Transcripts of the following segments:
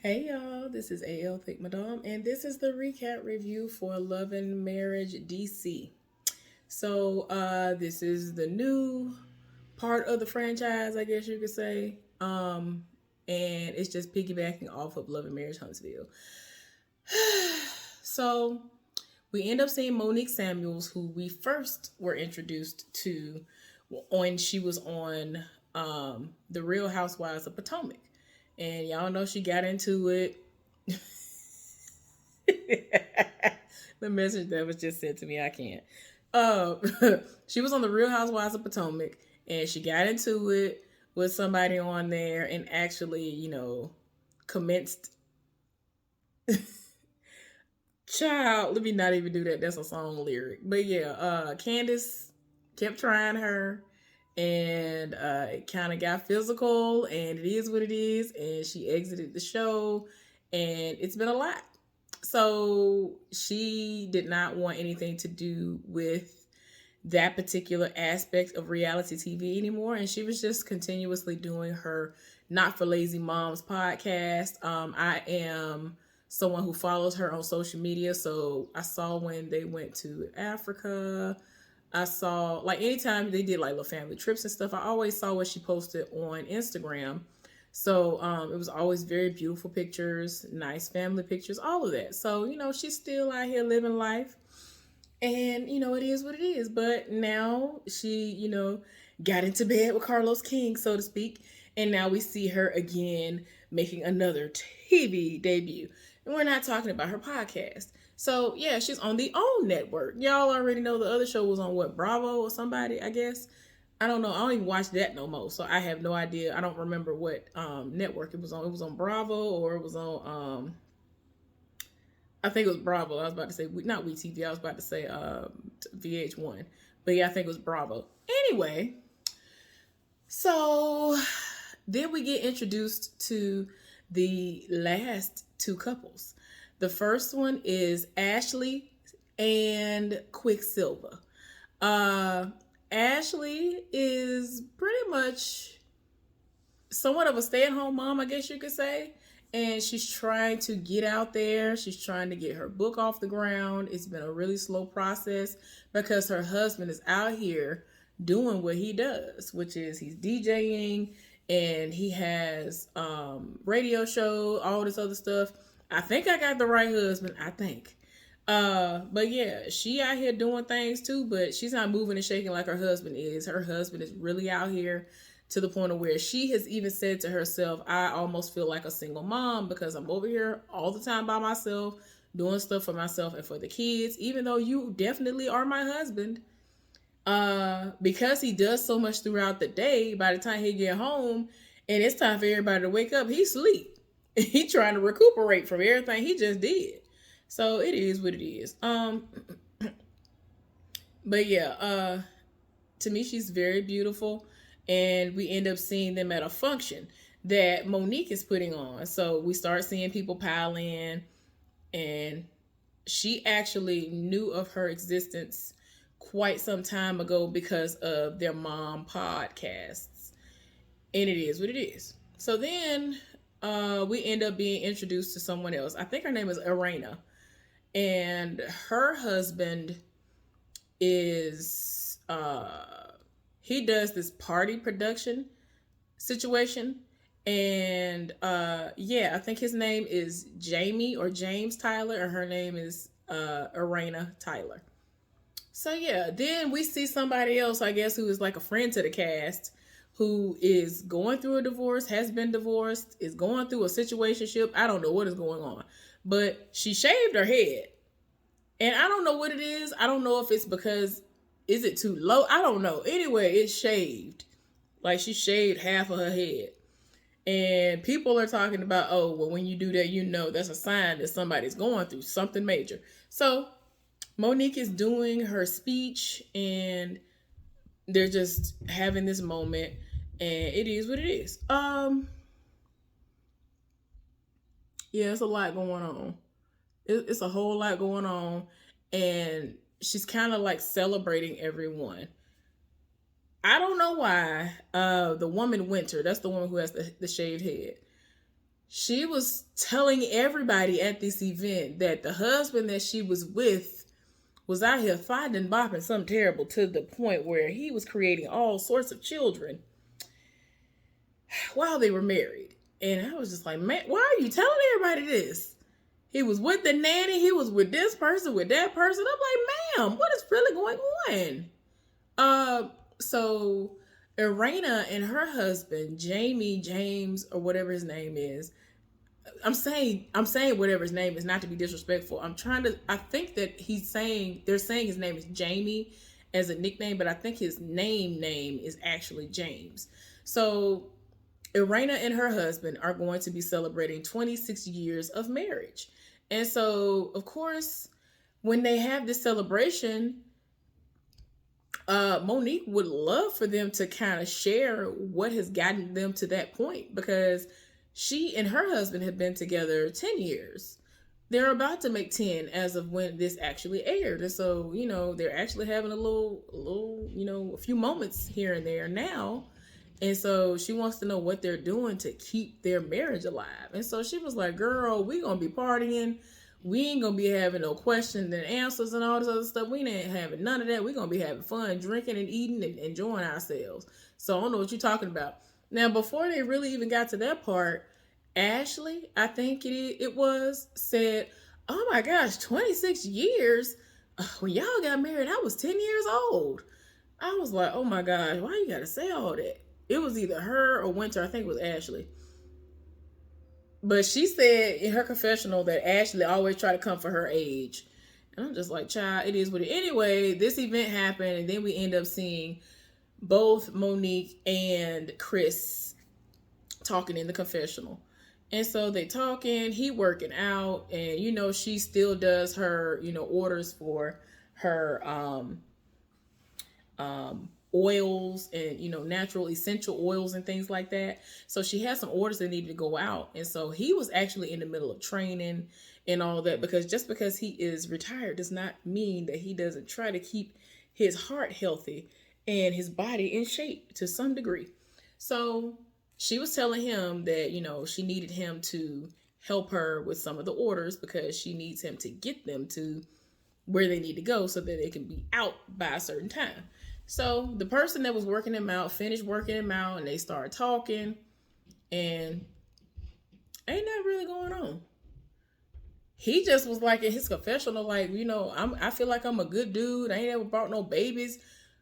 Hey y'all, this is AL Thick Madame, and this is the recap review for Love and Marriage DC. This is the new part of the franchise, I guess you could say. And it's just piggybacking off of Love and Marriage Huntsville. so, we end up seeing Monique Samuels, who we first were introduced to when she was on The Real Housewives of Potomac. And y'all know she got into it. The message that was just sent to me, I can't. Uh, she was on The Real Housewives of Potomac, and she got into it with somebody on there and actually, commenced. Child, let me not even do that. That's a song lyric. But yeah, Candace kept trying her, and it kind of got physical, and it is what it is. And she exited the show, and it's been a lot. So she did not want anything to do with that particular aspect of reality TV anymore, and she was just continuously doing her Not for Lazy Moms podcast. I am someone who follows her on social media, so I saw when they went to Africa. I saw, like, anytime they did like little family trips and stuff, I always saw what she posted on Instagram. So it was always very beautiful pictures, nice family pictures, all of that. So, she's still out here living life. And, it is what it is. But now she, got into bed with Carlos King, so to speak. And now we see her again making another TV debut. And we're not talking about her podcast. So, yeah, she's on the OWN network. Y'all already know the other show was on what, Bravo or somebody, I guess. I don't know. I don't even watch that no more. So I have no idea. I don't remember what network it was on. It was on Bravo, or it was on I think it was Bravo. I was about to say, not WeTV. I was about to say VH1. But yeah, I think it was Bravo. Anyway, so then we get introduced to the last two couples. The first one is Ashley and Quicksilver. Ashley is pretty much somewhat of a stay-at-home mom, I guess you could say. And she's trying to get out there. She's trying to get her book off the ground. It's been a really slow process because her husband is out here doing what he does, which is he's DJing and he has radio show, all this other stuff. I think I got the right husband, I think. But yeah, she out here doing things too, but she's not moving and shaking like her husband is. Her husband is really out here to the point of where she has even said to herself, I almost feel like a single mom because I'm over here all the time by myself, doing stuff for myself and for the kids, even though you definitely are my husband. Because he does so much throughout the day, by the time he get home and it's time for everybody to wake up, he sleep. He trying to recuperate from everything he just did. So it is what it is. But yeah, to me, she's very beautiful. And we end up seeing them at a function that Monique is putting on. So we start seeing people pile in, and she actually knew of her existence quite some time ago because of their mom podcasts. And it is what it is. So then we end up being introduced to someone else. I think her name is Irena. And her husband is he does this party production situation, and I think his name is Jamie or James Tyler, and her name is Irena Tyler. So yeah, then we see somebody else, I guess, who is like a friend to the cast, who is going through a divorce, has been divorced, is going through a situationship. I don't know what is going on, but she shaved her head, and I don't know what it is. I don't know if it's because, is it too low? I don't know. Anyway, it's shaved. Like, she shaved half of her head. And people are talking about, oh, well, when you do that, that's a sign that somebody's going through something major. So Monique is doing her speech, and they're just having this moment, and it is what it is. Yeah, it's a lot going on. It's a whole lot going on, and she's kind of like celebrating everyone. I don't know why. The woman Winter, that's the woman who has the shaved head. she was telling everybody at this event that the husband that she was with was out here fighting and bopping something terrible to the point where he was creating all sorts of children while they were married. And I was just like, man, why are you telling everybody this? He was with the nanny. He was with this person, with that person. I'm like, ma'am, what is really going on? So Irena and her husband, James, or whatever his name is. I'm saying whatever his name is, not to be disrespectful. I think that they're saying his name is Jamie as a nickname, but I think his name is actually James. So Irena and her husband are going to be celebrating 26 years of marriage. And so, of course, when they have this celebration, Monique would love for them to kind of share what has gotten them to that point, because she and her husband have been together 10 years. They're about to make 10 as of when this actually aired. And so, they're actually having a little, a few moments here and there now. And so she wants to know what they're doing to keep their marriage alive. And so she was like, girl, we going to be partying. We ain't going to be having no questions and answers and all this other stuff. We ain't having none of that. We're going to be having fun, drinking and eating and enjoying ourselves. So I don't know what you're talking about. Now, before they really even got to that part, Ashley, I think it was, said, oh my gosh, 26 years? When y'all got married, I was 10 years old. I was like, oh my gosh, why you got to say all that? It was either her or Winter. I think it was Ashley. But she said in her confessional that Ashley always tried to come for her age. And I'm just like, child, it is what it is. Anyway, this event happened, and then we end up seeing both Monique and Chris talking in the confessional. And so they talking, he working out, and she still does her, orders for her oils and natural essential oils and things like that. So she has some orders that needed to go out. And so he was actually in the middle of training and all that, because just because he is retired does not mean that he doesn't try to keep his heart healthy and his body in shape to some degree. So she was telling him that, she needed him to help her with some of the orders because she needs him to get them to where they need to go so that they can be out by a certain time. So the person that was working him out finished working him out, and they started talking, and ain't that really going on. He just was like in his confessional, like, I feel like I'm a good dude. I ain't never brought no babies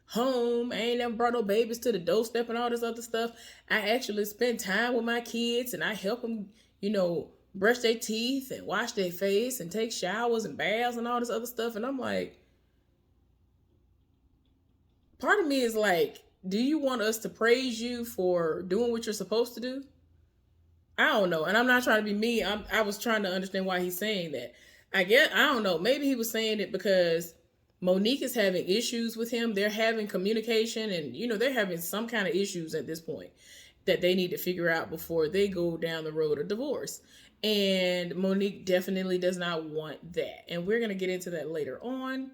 home. I ain't never brought no babies to the doorstep and all this other stuff. I actually spend time with my kids, and I help them, brush their teeth and wash their face and take showers and baths and all this other stuff. And I'm like, part of me is like, do you want us to praise you for doing what you're supposed to do? I don't know. And I'm not trying to be mean. I was trying to understand why he's saying that. I don't know. Maybe he was saying it because Monique is having issues with him. They're having communication, and, they're having some kind of issues at this point that they need to figure out before they go down the road of divorce. And Monique definitely does not want that. And we're going to get into that later on.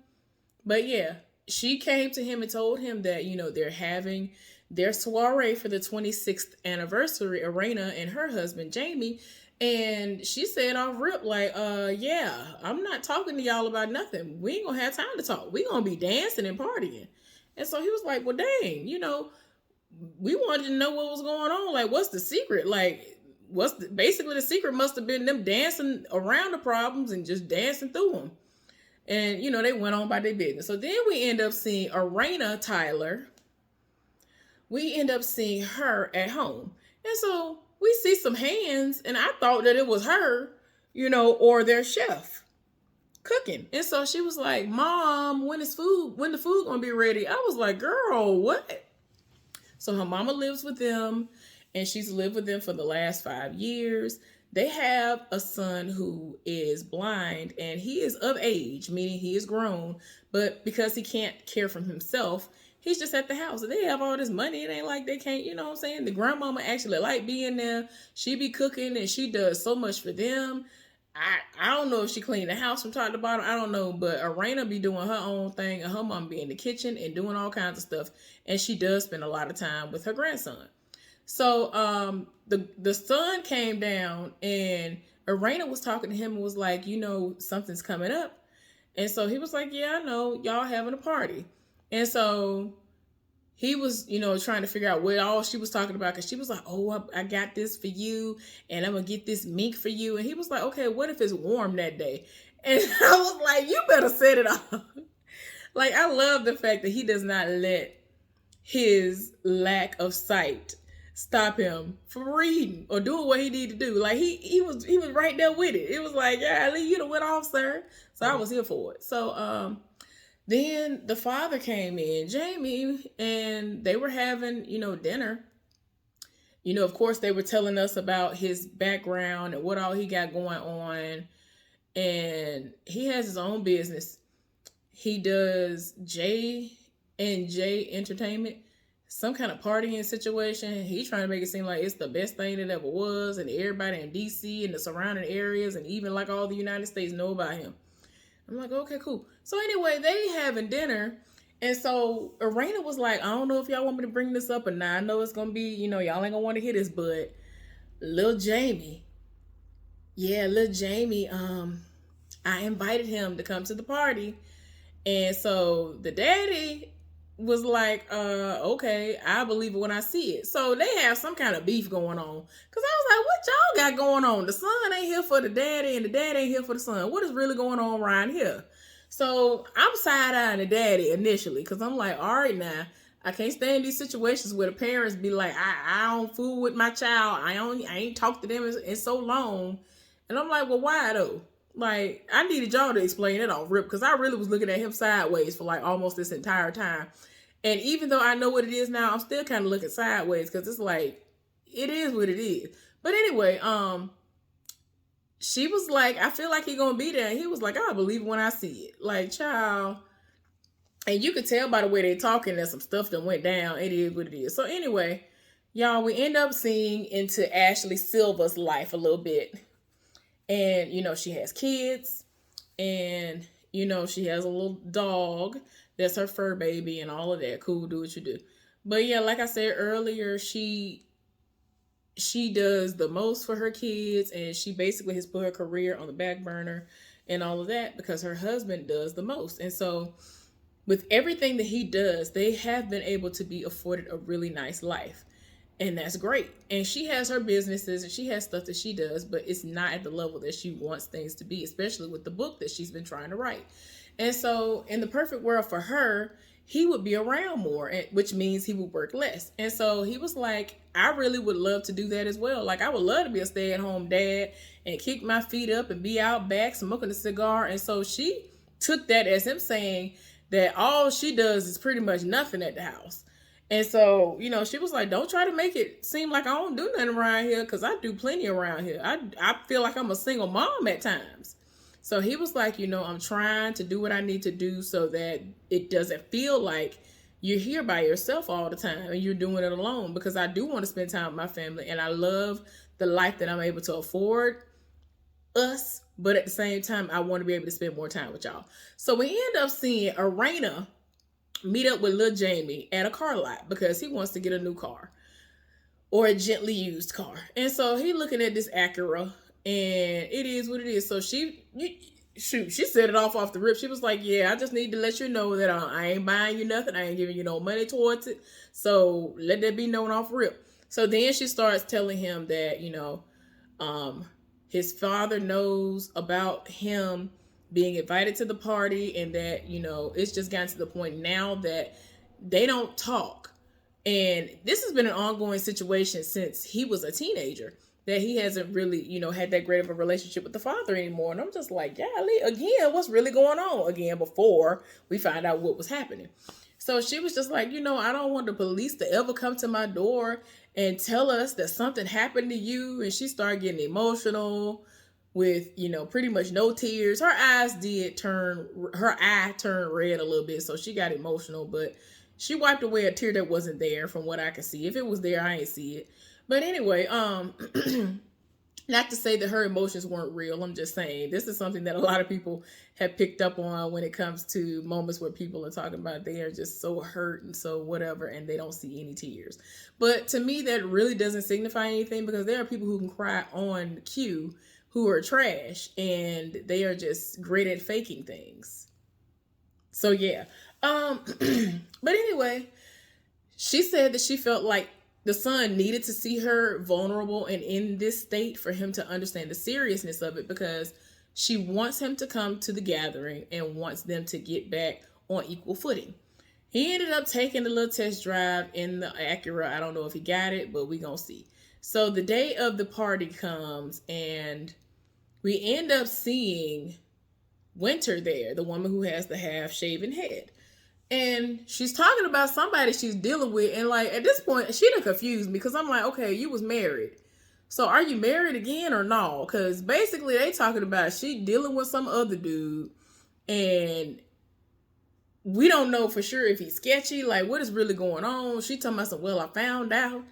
But yeah, she came to him and told him that, they're having their soiree for the 26th anniversary, Irena and her husband, Jamie. And she said off rip, like, yeah, I'm not talking to y'all about nothing. We ain't gonna have time to talk. We gonna be dancing and partying. And so he was like, well, dang, we wanted to know what was going on. Like, what's the secret? Like, basically the secret must have been them dancing around the problems and just dancing through them. And, they went on by their business. So then we end up seeing Irena Tyler. We end up seeing her at home. And so we see some hands, and I thought that it was her, or their chef cooking. And so she was like, Mom, when the food gonna be ready? I was like, girl, what? So her mama lives with them, and she's lived with them for the last 5 years. They have a son who is blind, and he is of age, meaning he is grown, but because he can't care for himself, he's just at the house. And they have all this money. It ain't like they can't, what I'm saying? The grandmama actually like being there. She be cooking, and she does so much for them. I don't know if she cleaned the house from top to bottom. I don't know, but Irena be doing her own thing, and her mom be in the kitchen and doing all kinds of stuff. And she does spend a lot of time with her grandson. So the sun came down, and Irena was talking to him and was like, something's coming up. And so he was like, yeah, I know, y'all having a party. And so he was, trying to figure out what all she was talking about, because she was like, oh, I got this for you, and I'm gonna get this mink for you. And he was like, okay, what if it's warm that day? And I was like, you better set it off. Like, I love the fact that he does not let his lack of sight stop him from reading or doing what he needed to do. Like, he was right there with it. It was like, yeah, you done went off, sir. So I was here for it. So then the father came in, Jamie, and they were having, dinner. Of course, they were telling us about his background and what all he got going on. And he has his own business. He does J&J Entertainment, some kind of partying situation. He's trying to make it seem like it's the best thing that ever was, and everybody in DC and the surrounding areas and even like all the United States know about him. I'm like, okay, cool. So anyway, they having dinner, and so Irena was like, I don't know if y'all want me to bring this up or not. I know it's gonna be, y'all ain't gonna want to hear this, but little Jamie, I invited him to come to the party. And so the daddy was like, okay, I believe it when I see it. So they have some kind of beef going on. Because I was like, what y'all got going on? The son ain't here for the daddy, and the daddy ain't here for the son. What is really going on around here? So I'm side-eyeing the daddy initially, because I'm like, all right now, I can't stand these situations where the parents be like, I don't fool with my child. I ain't talked to them in so long. And I'm like, well, why though? Like, I needed y'all to explain it off rip, because I really was looking at him sideways for like almost this entire time. And even though I know what it is now, I'm still kind of looking sideways, because it's like, it is what it is. But anyway, she was like, I feel like he gonna be there. And he was like, I believe it when I see it. Like, child. And you could tell by the way they talking that some stuff that went down. It is what it is. So anyway, y'all, we end up seeing into Ashley Silva's life a little bit. And, she has kids, and, she has a little dog that's her fur baby and all of that. Cool, do what you do. But yeah, like I said earlier, she does the most for her kids, and she basically has put her career on the back burner and all of that because her husband does the most. And so with everything that he does, they have been able to be afforded a really nice life. And that's great. And she has her businesses and she has stuff that she does, but it's not at the level that she wants things to be, especially with the book that she's been trying to write. And so in the perfect world for her, he would be around more, which means he would work less. And so he was like, I really would love to do that as well. Like, I would love to be a stay-at-home dad and kick my feet up and be out back smoking a cigar. And so she took that as him saying that all she does is pretty much nothing at the house. And so, she was like, don't try to make it seem like I don't do nothing around here, because I do plenty around here. I feel like I'm a single mom at times. So he was like, I'm trying to do what I need to do so that it doesn't feel like you're here by yourself all the time and you're doing it alone, because I do want to spend time with my family, and I love the life that I'm able to afford us. But at the same time, I want to be able to spend more time with y'all. So we end up seeing Irena meet up with little Jamie at a car lot because he wants to get a new car or a gently used car. And so he looking at this Acura, and it is what it is. So she set it off the rip. She was like, yeah, I just need to let you know that I ain't buying you nothing. I ain't giving you no money towards it. So let that be known off rip. So then she starts telling him that, his father knows about him being invited to the party, and that, it's just gotten to the point now that they don't talk. And this has been an ongoing situation since he was a teenager, that he hasn't really, had that great of a relationship with the father anymore. And I'm just like, golly, again, what's really going on again before we find out what was happening. So she was just like, I don't want the police to ever come to my door and tell us that something happened to you. And she started getting emotional with, pretty much no tears. Her eye turned red a little bit. So she got emotional, but she wiped away a tear that wasn't there from what I could see. If it was there, I ain't see it. But anyway, Not to say that her emotions weren't real. I'm just saying this is something that a lot of people have picked up on when it comes to moments where people are talking about they are just so hurt and so whatever, and they don't see any tears. But to me, that really doesn't signify anything, because there are people who can cry on cue who are trash, and they are just great at faking things. So yeah. But anyway, she said that she felt like the son needed to see her vulnerable and in this state for him to understand the seriousness of it, because she wants him to come to the gathering and wants them to get back on equal footing. He ended up taking a little test drive in the Acura. I don't know if he got it, but we gonna see. So the day of the party comes, and we end up seeing Winter there, the woman who has the half shaven head. And she's talking about somebody she's dealing with. And like at this point, she done confused me, because I'm like, okay, you was married. So are you married again or no? Because basically they talking about she dealing with some other dude. And we don't know for sure if he's sketchy. Like, what is really going on? She talking about some, well, I found out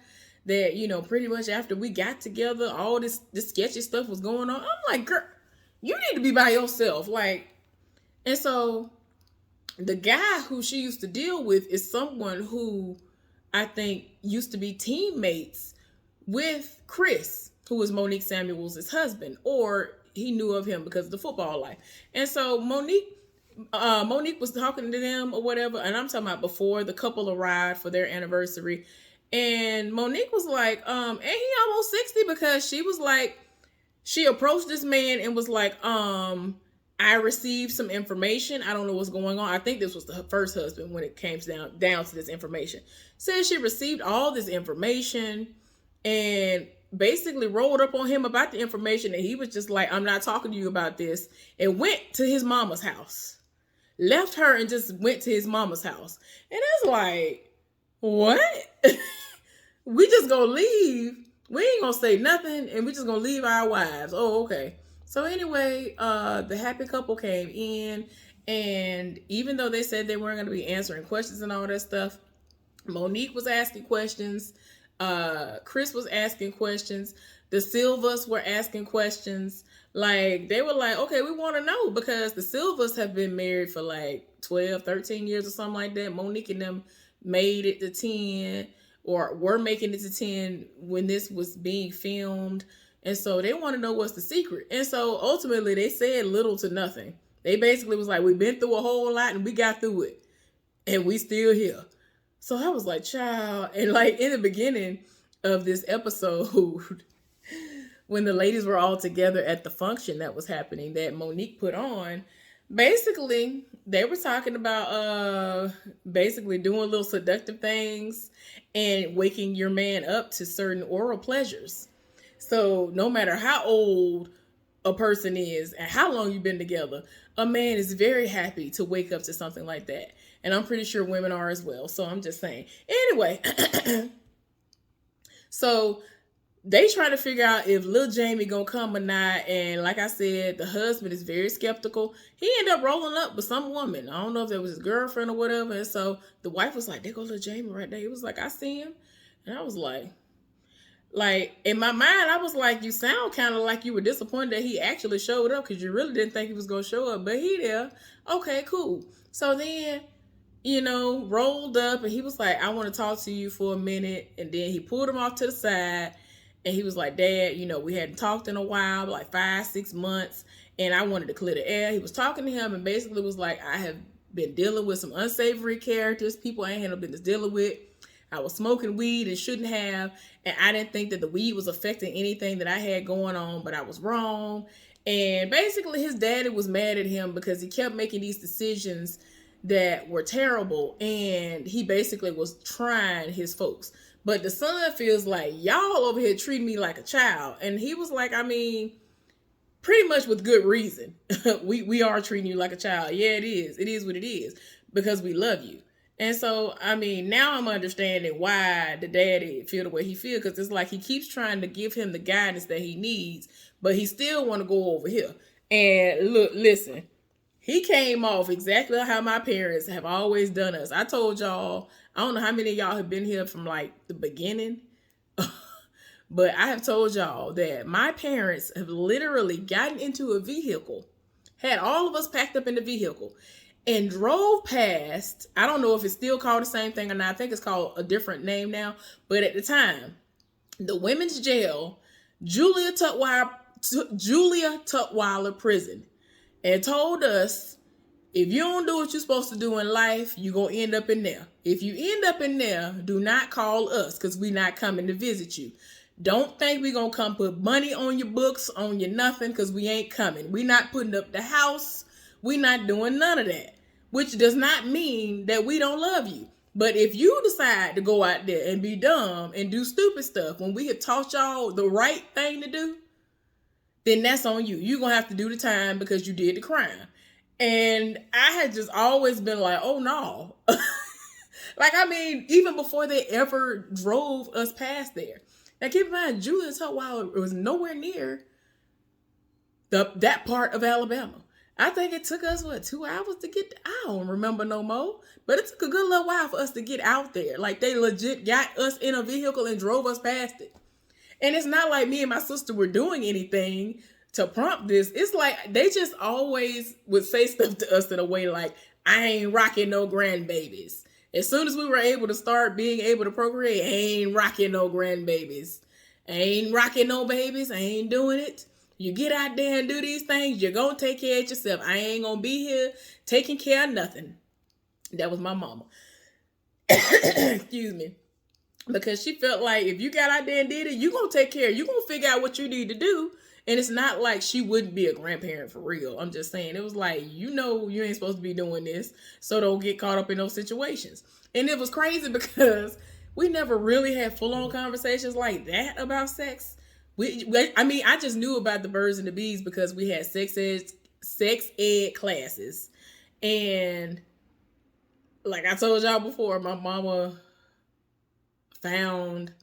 that, you know, pretty much after we got together, all this sketchy stuff was going on. I'm like, girl, you need to be by yourself. Like, and so the guy who she used to deal with is someone who I think used to be teammates with Chris, who was Monique Samuels' husband, or he knew of him because of the football life. And so Monique was talking to them or whatever, and I'm talking about before the couple arrived for their anniversary. And Monique was like, ain't he almost 60? Because she was like, she approached this man and was like, I received some information. I don't know what's going on. I think this was the first husband when it came down to this information. Says she received all this information and basically rolled up on him about the information. And he was just like, I'm not talking to you about this. And went to his mama's house. Left her and just went to his mama's house. And it's like, what? We just gonna leave. We ain't gonna say nothing. And we just gonna leave our wives. Oh, okay. So anyway, the happy couple came in, and even though they said they weren't going to be answering questions and all that stuff, Monique was asking questions, Chris was asking questions, the Silvas were asking questions. Like, they were like, okay, we want to know, because the Silvas have been married for like 12, 13 years or something like that. Monique and them made it to 10, or were making it to 10 when this was being filmed. And so they want to know what's the secret. And so ultimately they said little to nothing. They basically was like, we've been through a whole lot and we got through it. And we still here. So I was like, child. And like in the beginning of this episode, when the ladies were all together at the function that was happening that Monique put on, basically they were talking about basically doing little seductive things and waking your man up to certain oral pleasures. So no matter how old a person is and how long you've been together, a man is very happy to wake up to something like that. And I'm pretty sure women are as well. So I'm just saying. Anyway, so they try to figure out if Lil Jamie gonna come or not. And like I said, the husband is very skeptical. He ended up rolling up with some woman. I don't know if that was his girlfriend or whatever. And so the wife was like, there go Lil Jamie right there. He was like, I see him. And I was like, in my mind, I was like, you sound kind of like you were disappointed that he actually showed up, because you really didn't think he was going to show up. But he there. Okay, cool. So then, you know, rolled up and he was like, I want to talk to you for a minute. And then he pulled him off to the side and he was like, Dad, you know, we hadn't talked in a while, like 5-6 months. And I wanted to clear the air. He was talking to him and basically was like, I have been dealing with some unsavory characters. People I ain't had no business dealing with. I was smoking weed and shouldn't have. And I didn't think that the weed was affecting anything that I had going on, but I was wrong. And basically his daddy was mad at him because he kept making these decisions that were terrible. And he basically was trying his folks. But the son feels like, y'all over here treat me like a child. And he was like, I mean, pretty much with good reason. we are treating you like a child. Yeah, it is. It is what it is, because we love you. And so, I mean, now I'm understanding why the daddy feel the way he feel, because it's like he keeps trying to give him the guidance that he needs, but he still want to go over here. And look, listen, he came off exactly how my parents have always done us. I told y'all, I don't know how many of y'all have been here from like the beginning, But I have told y'all that my parents have literally gotten into a vehicle, had all of us packed up in the vehicle, and drove past. I don't know if it's still called the same thing or not. I think it's called a different name now. But at the time, the women's jail, Julia Tutwiler prison, and told us, if you don't do what you're supposed to do in life, you're going to end up in there. If you end up in there, do not call us because we're not coming to visit you. Don't think we're going to come put money on your books, on your nothing, because we ain't coming. We're not putting up the house. We're not doing none of that, which does not mean that we don't love you. But if you decide to go out there and be dumb and do stupid stuff when we have taught y'all the right thing to do, then that's on you. You're going to have to do the time because you did the crime. And I had just always been like, oh no. Like, I mean, even before they ever drove us past there. Now keep in mind, Julia Tutwiler was nowhere near that part of Alabama. I think it took us, 2 hours to get, I don't remember no more. But it took a good little while for us to get out there. Like, they legit got us in a vehicle and drove us past it. And it's not like me and my sister were doing anything to prompt this. It's like they just always would say stuff to us in a way like, I ain't rocking no grandbabies. As soon as we were able to start being able to procreate, I ain't rocking no grandbabies. I ain't rocking no babies. I ain't doing it. You get out there and do these things, you're going to take care of yourself. I ain't going to be here taking care of nothing. That was my mama. Excuse me. Because she felt like if you got out there and did it, you're going to take care. You're going to figure out what you need to do. And it's not like she wouldn't be a grandparent for real. I'm just saying, it was like, you ain't supposed to be doing this, so don't get caught up in those situations. And it was crazy because we never really had full-on conversations like that about sex. I just knew about the birds and the bees because we had sex ed classes. And like I told y'all before, my mama found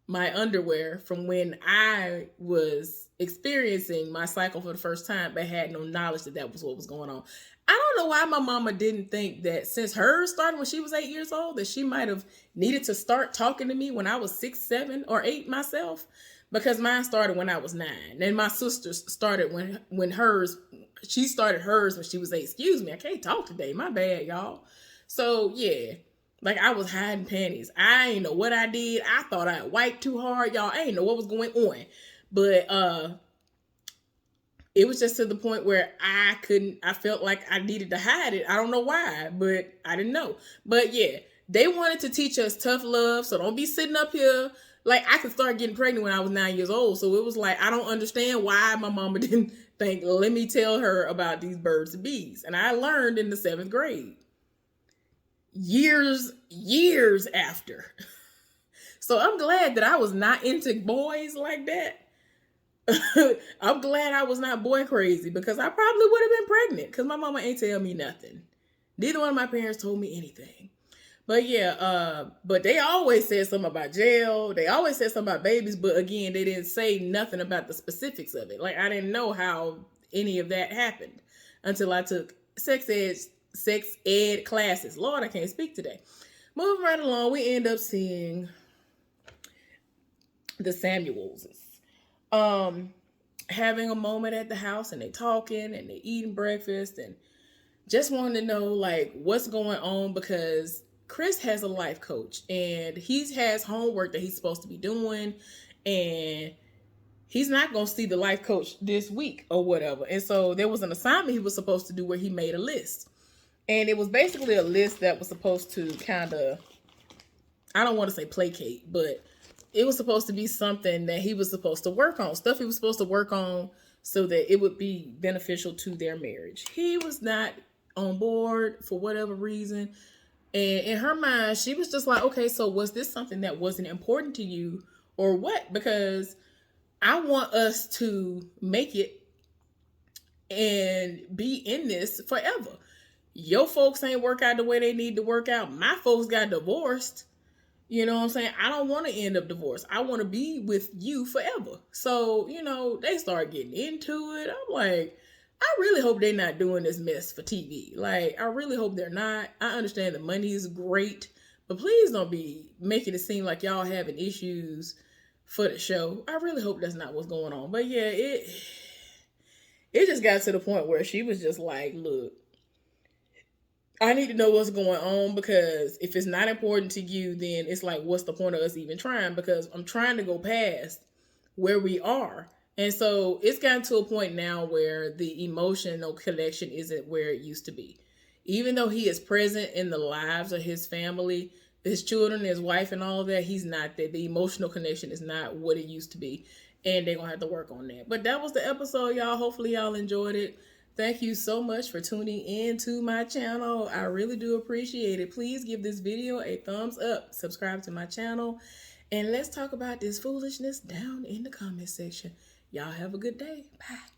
my underwear from when I was experiencing my cycle for the first time, but had no knowledge that was what was going on. I don't know why my mama didn't think that since hers started when she was 8 years old, that she might have needed to start talking to me when I was 6, 7, or 8 myself, because mine started when I was 9. And my sister started she started hers when she was 8. Excuse me, I can't talk today. My bad, y'all. So yeah. Like, I was hiding panties. I ain't know what I did. I thought I wiped too hard, y'all. I ain't know what was going on. But it was just to the point where I felt like I needed to hide it. I don't know why, but I didn't know. But yeah, they wanted to teach us tough love. So don't be sitting up here. Like, I could start getting pregnant when I was 9 years old. So it was like, I don't understand why my mama didn't think, let me tell her about these birds and bees. And I learned in the 7th grade. Years after. So I'm glad that I was not into boys like that. I'm glad I was not boy crazy, because I probably would have been pregnant, because my mama ain't tell me nothing. Neither one of my parents told me anything. But yeah, but they always said something about jail. They always said something about babies, but again, they didn't say nothing about the specifics of it. Like, I didn't know how any of that happened until I took sex ed classes. Lord, I can't speak today. Moving right along, we end up seeing the Samuels having a moment at the house, and they talking and they eating breakfast and just wanting to know like what's going on, because Chris has a life coach and he has homework that he's supposed to be doing, and he's not going to see the life coach this week or whatever. And so there was an assignment he was supposed to do where he made a list. And it was basically a list that was supposed to kind of, I don't want to say placate, but it was supposed to be something that he was supposed to work on, stuff he was supposed to work on so that it would be beneficial to their marriage. He was not on board for whatever reason. And in her mind, she was just like, okay, so was this something that wasn't important to you or what? Because I want us to make it and be in this forever. Your folks ain't work out the way they need to work out. My folks got divorced. You know what I'm saying? I don't want to end up divorced. I want to be with you forever. So, they start getting into it. I'm like, I really hope they're not doing this mess for TV. Like, I really hope they're not. I understand the money is great, but please don't be making it seem like y'all having issues for the show. I really hope that's not what's going on. But yeah, it just got to the point where she was just like, look, I need to know what's going on, because if it's not important to you, then it's like, what's the point of us even trying? Because I'm trying to go past where we are. And so it's gotten to a point now where the emotional connection isn't where it used to be. Even though he is present in the lives of his family, his children, his wife, and all of that, he's not there. The emotional connection is not what it used to be. And they're going to have to work on that. But that was the episode, y'all. Hopefully, y'all enjoyed it. Thank you so much for tuning in to my channel. I really do appreciate it. Please give this video a thumbs up. Subscribe to my channel. And let's talk about this foolishness down in the comment section. Y'all have a good day. Bye.